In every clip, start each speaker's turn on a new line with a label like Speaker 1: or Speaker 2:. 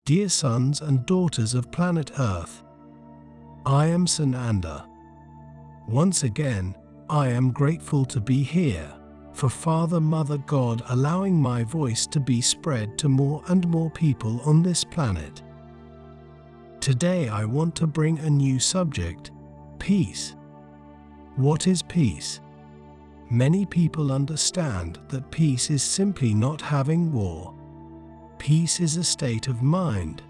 Speaker 1: Dear sons and daughters of planet Earth, I am Sananda. Once again, I am grateful to be here, for Father Mother God allowing my voice to be spread to more and more people on this planet. Today I want to bring a new subject, peace. What is peace? Many people understand that peace is simply not having war. Peace is a state of mind.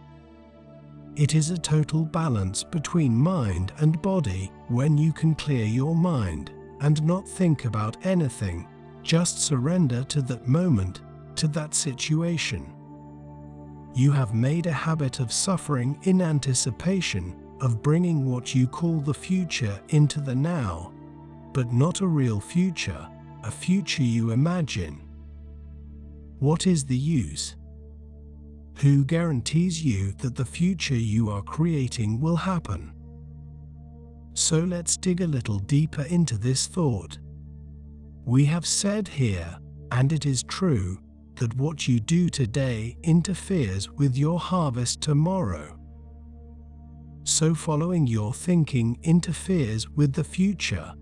Speaker 1: It is a total balance between mind and body when you can clear your mind and not think about anything, just surrender to that moment, to that situation. You have made a habit of suffering in anticipation of bringing what you call the future into the now, but not a real future, a future you imagine. What is the use? Who guarantees you that the future you are creating will happen? So let's dig a little deeper into this thought. We have said here, and it is true, that what you do today interferes with your harvest tomorrow. So following your thinking interferes with the future,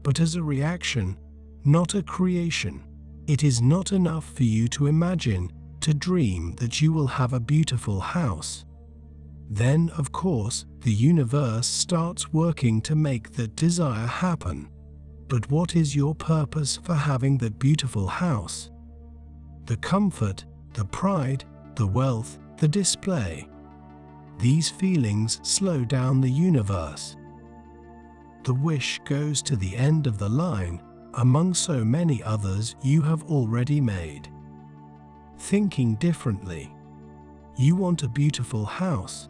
Speaker 1: but as a reaction, not a creation. It is not enough for you to imagine, to dream that you will have a beautiful house. Then, of course, the universe starts working to make that desire happen. But what is your purpose for having that beautiful house? The comfort, the pride, the wealth, the display. These feelings slow down the universe. The wish goes to the end of the line, among so many others you have already made. Thinking differently. You want a beautiful house.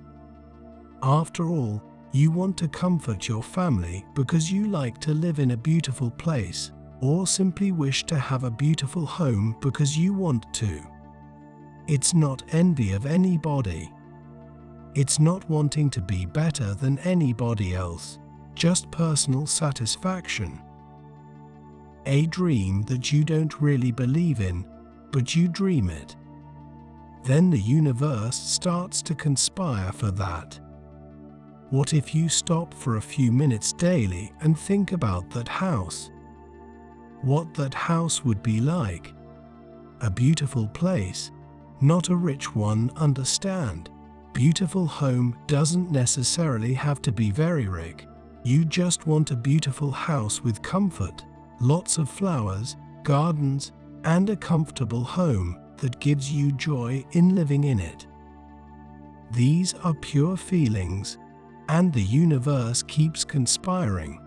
Speaker 1: After all, you want to comfort your family because you like to live in a beautiful place, or simply wish to have a beautiful home because you want to. It's not envy of anybody. It's not wanting to be better than anybody else, just personal satisfaction. A dream that you don't really believe in, but you dream it. Then the universe starts to conspire for that. What if you stop for a few minutes daily and think about that house? What that house would be like? A beautiful place, not a rich one, understand? Beautiful home doesn't necessarily have to be very rich. You just want a beautiful house with comfort, lots of flowers, gardens, and a comfortable home that gives you joy in living in it. These are pure feelings, and the universe keeps conspiring.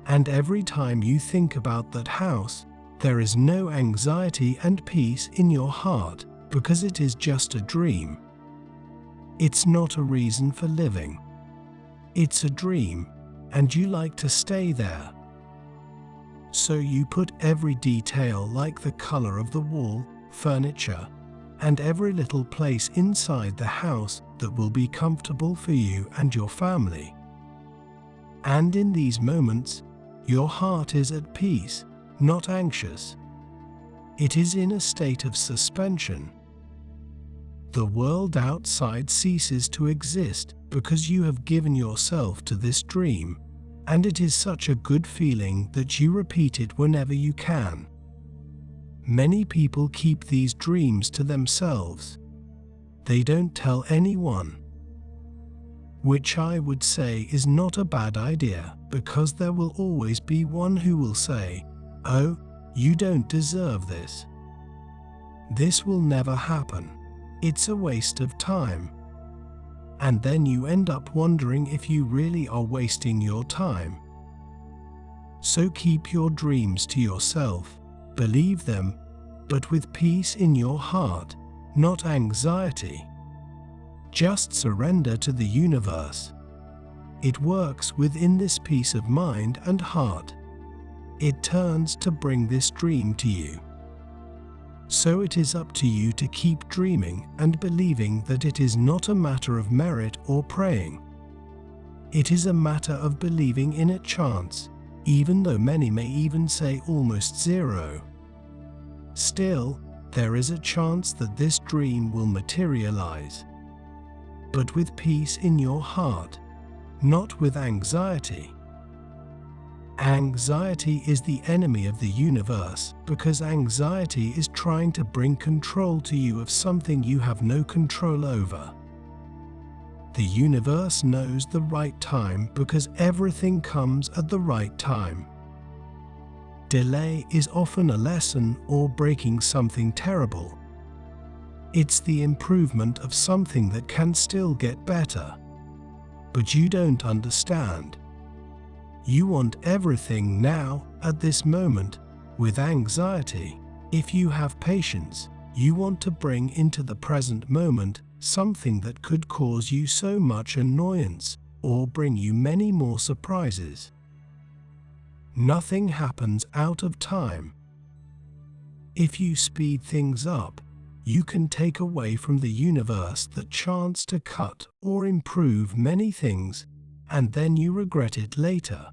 Speaker 1: And every time you think about that house, there is no anxiety and peace in your heart because it is just a dream. It's not a reason for living. It's a dream, and you like to stay there. So you put every detail like the color of the wall, furniture, and every little place inside the house that will be comfortable for you and your family. And in these moments, your heart is at peace, not anxious. It is in a state of suspension. The world outside ceases to exist because you have given yourself to this dream. And it is such a good feeling that you repeat it whenever you can. Many people keep these dreams to themselves. They don't tell anyone. Which I would say is not a bad idea, because there will always be one who will say, "Oh, you don't deserve this. This will never happen. It's a waste of time." And then you end up wondering if you really are wasting your time. So keep your dreams to yourself, believe them, but with peace in your heart, not anxiety. Just surrender to the universe. It works within this peace of mind and heart. It turns to bring this dream to you. So it is up to you to keep dreaming and believing that it is not a matter of merit or praying. It is a matter of believing in a chance, even though many may even say almost zero. Still, there is a chance that this dream will materialize. but with peace in your heart, not with anxiety. Anxiety is the enemy of the universe because anxiety is trying to bring control to you of something you have no control over. The universe knows the right time because everything comes at the right time. Delay is often a lesson or breaking something terrible. It's the improvement of something that can still get better. But you don't understand. You want everything now, at this moment. With anxiety, if you have patience, you want to bring into the present moment something that could cause you so much annoyance or bring you many more surprises. Nothing happens out of time. If you speed things up, you can take away from the universe the chance to cut or improve many things, and then you regret it later.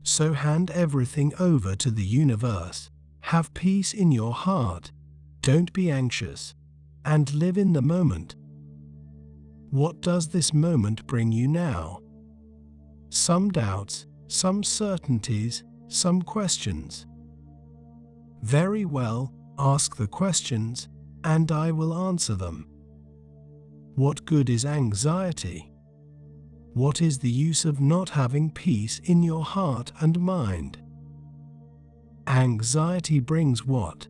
Speaker 1: So hand everything over to the universe, have peace in your heart, don't be anxious, and live in the moment. What does this moment bring you now? Some doubts, some certainties, some questions. Very well, ask the questions, and I will answer them. What good is anxiety? What is the use of not having peace in your heart and mind? Anxiety brings what?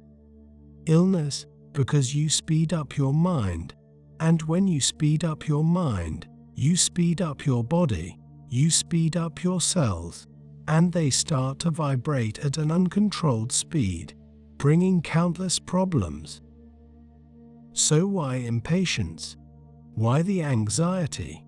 Speaker 1: Illness, because you speed up your mind, and when you speed up your mind, you speed up your body, you speed up your cells, and they start to vibrate at an uncontrolled speed, bringing countless problems. So why impatience? Why the anxiety?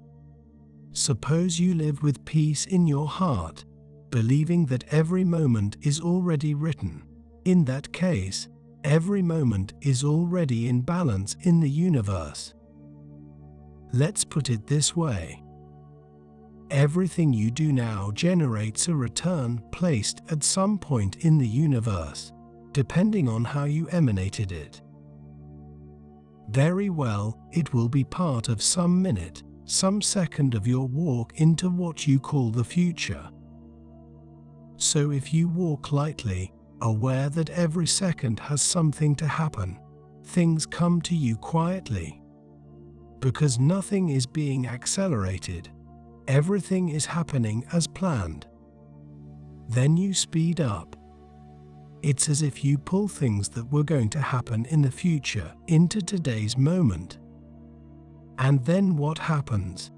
Speaker 1: Suppose you live with peace in your heart, believing that every moment is already written. In that case, every moment is already in balance in the universe. Let's put it this way. Everything you do now generates a return placed at some point in the universe, depending on how you emanated it. Very well, it will be part of some minute, some second of your walk into what you call the future. So if you walk lightly, aware that every second has something to happen, things come to you quietly. Because nothing is being accelerated, everything is happening as planned. Then you speed up. It's as if you pull things that were going to happen in the future into today's moment. And then what happens?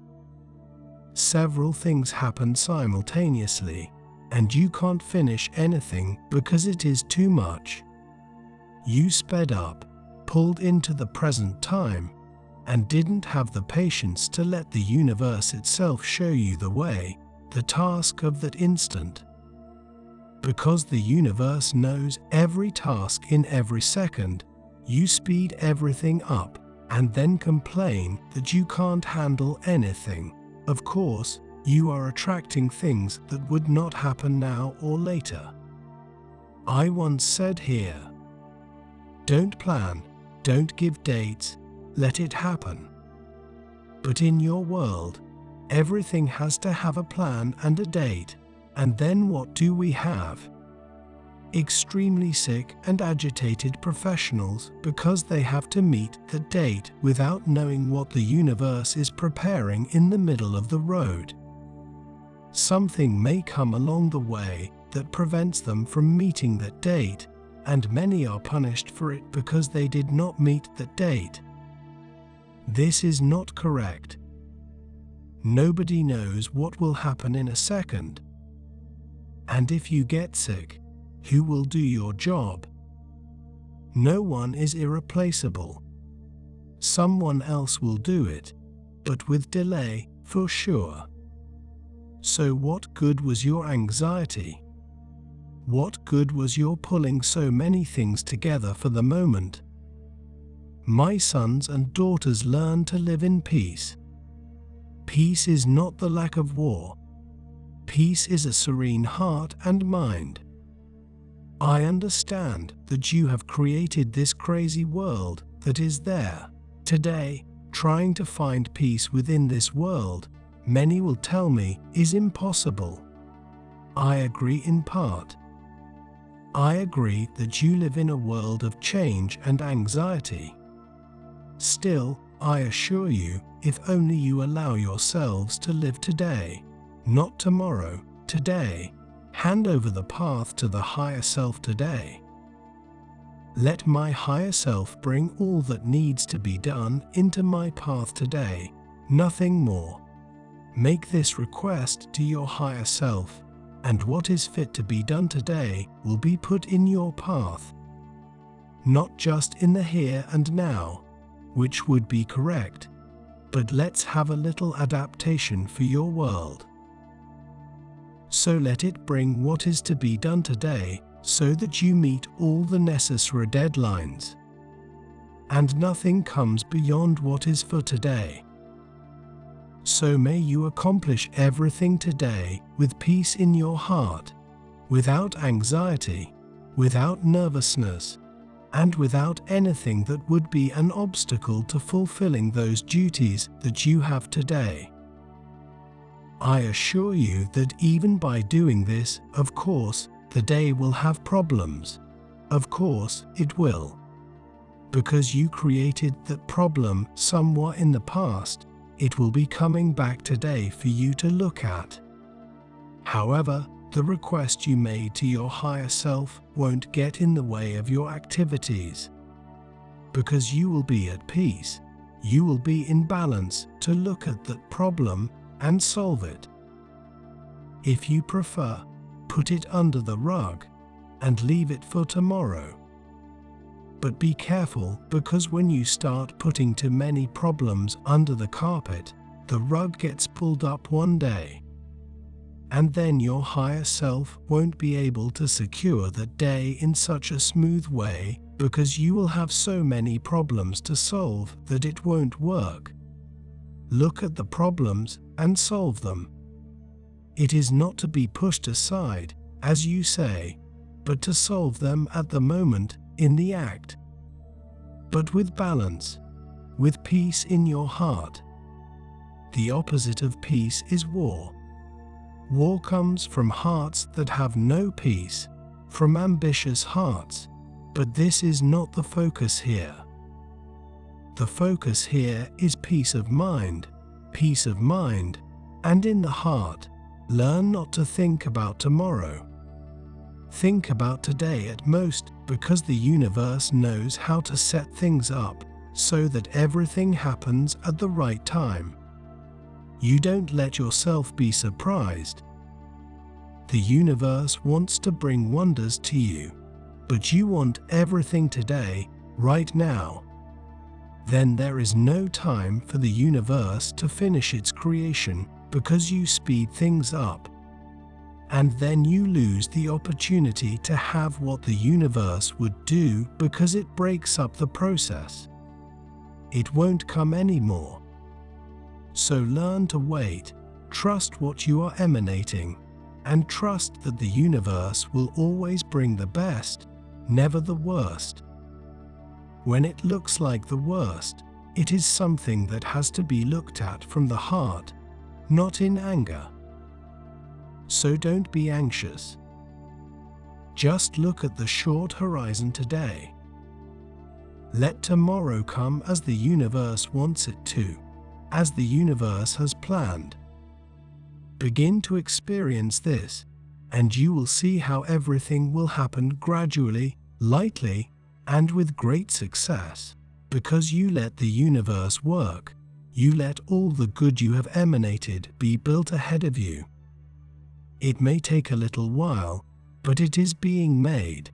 Speaker 1: Several things happen simultaneously, and you can't finish anything because it is too much. You sped up, pulled into the present time, and didn't have the patience to let the universe itself show you the way, the task of that instant. Because the universe knows every task in every second, you speed everything up and then complain that you can't handle anything. Of course, you are attracting things that would not happen now or later. I once said here, don't plan, don't give dates, let it happen. But in your world, everything has to have a plan and a date, and then what do we have? Extremely sick and agitated professionals because they have to meet the date without knowing what the universe is preparing in the middle of the road. Something may come along the way that prevents them from meeting that date, and many are punished for it because they did not meet that date. This is not correct. Nobody knows what will happen in a second. And if you get sick, who will do your job? No one is irreplaceable. Someone else will do it, but with delay, for sure. So what good was your anxiety? What good was your pulling so many things together for the moment? My sons and daughters, learn to live in peace. Peace is not the lack of war. Peace is a serene heart and mind. I understand that you have created this crazy world that is there today trying to find peace within this world, many will tell me, is impossible. I agree in part. I agree that you live in a world of change and anxiety. Still, I assure you, if only you allow yourselves to live today, not tomorrow, today, hand over the path to the higher self today. Let my higher self bring all that needs to be done into my path today, nothing more. Make this request to your higher self, and what is fit to be done today will be put in your path. Not just in the here and now, which would be correct, but let's have a little adaptation for your world. So let it bring what is to be done today, so that you meet all the necessary deadlines. And nothing comes beyond what is for today. So may you accomplish everything today with peace in your heart, without anxiety, without nervousness, and without anything that would be an obstacle to fulfilling those duties that you have today. I assure you that even by doing this, of course, the day will have problems. Of course, it will. Because you created that problem somewhere in the past, it will be coming back today for you to look at. However, the request you made to your higher self won't get in the way of your activities. Because you will be at peace, you will be in balance to look at that problem and solve it. If you prefer, put it under the rug and leave it for tomorrow. But be careful, because when you start putting too many problems under the carpet, the rug gets pulled up one day. And then your higher self won't be able to secure that day in such a smooth way, because you will have so many problems to solve that it won't work. Look at the problems and solve them. It is not to be pushed aside, as you say, but to solve them at the moment, in the act. But with balance, with peace in your heart. The opposite of peace is war. War comes from hearts that have no peace, from ambitious hearts, but this is not the focus here. The focus here is peace of mind, and in the heart, learn not to think about tomorrow. Think about today at most, because the universe knows how to set things up so that everything happens at the right time. You don't let yourself be surprised. The universe wants to bring wonders to you, but you want everything today, right now. Then there is no time for the universe to finish its creation, because you speed things up. And then you lose the opportunity to have what the universe would do, because it breaks up the process. It won't come anymore. So learn to wait, trust what you are emanating, and trust that the universe will always bring the best, never the worst. When it looks like the worst, it is something that has to be looked at from the heart, not in anger. So don't be anxious. Just look at the short horizon today. Let tomorrow come as the universe wants it to, as the universe has planned. Begin to experience this, and you will see how everything will happen gradually, lightly, and with great success, because you let the universe work. You let all the good you have emanated be built ahead of you. It may take a little while, but it is being made.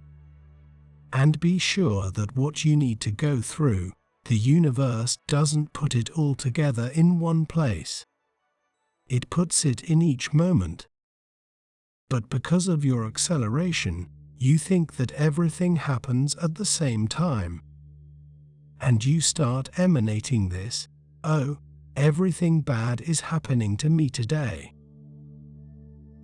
Speaker 1: And be sure that what you need to go through, the universe doesn't put it all together in one place. It puts it in each moment. But because of your acceleration, you think that everything happens at the same time. And you start emanating this, oh, everything bad is happening to me today.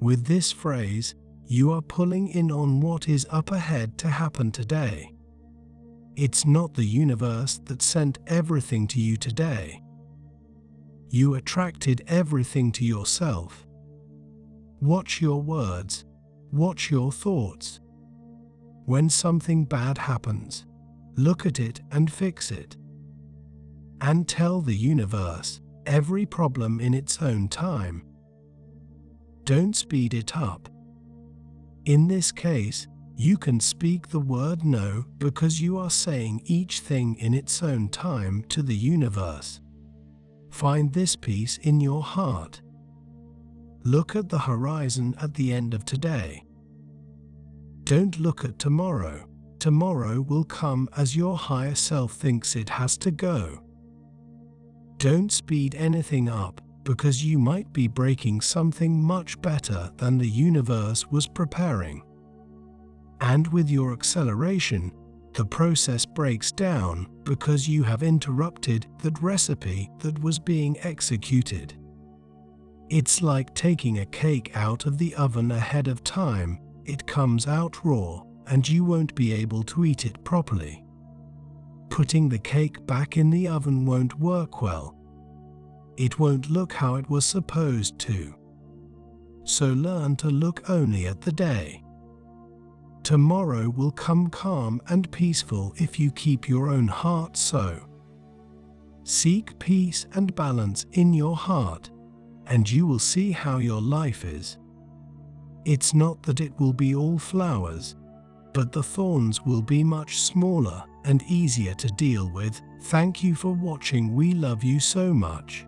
Speaker 1: With this phrase, you are pulling in on what is up ahead to happen today. It's not the universe that sent everything to you today. You attracted everything to yourself. Watch your words. Watch your thoughts. When something bad happens, look at it and fix it. And tell the universe every problem in its own time. Don't speed it up. In this case, you can speak the word no because you are saying each thing in its own time to the universe. Find this peace in your heart. Look at the horizon at the end of today. Don't look at tomorrow. Tomorrow will come as your higher self thinks it has to go. Don't speed anything up because you might be breaking something much better than the universe was preparing. And with your acceleration, the process breaks down because you have interrupted that recipe that was being executed. It's like taking a cake out of the oven ahead of time. It comes out raw, and you won't be able to eat it properly. Putting the cake back in the oven won't work well. It won't look how it was supposed to. So learn to look only at the day. Tomorrow will come calm and peaceful if you keep your own heart so. Seek peace and balance in your heart, and you will see how your life is. It's not that it will be all flowers, but the thorns will be much smaller and easier to deal with. Thank you for watching. We love you so much.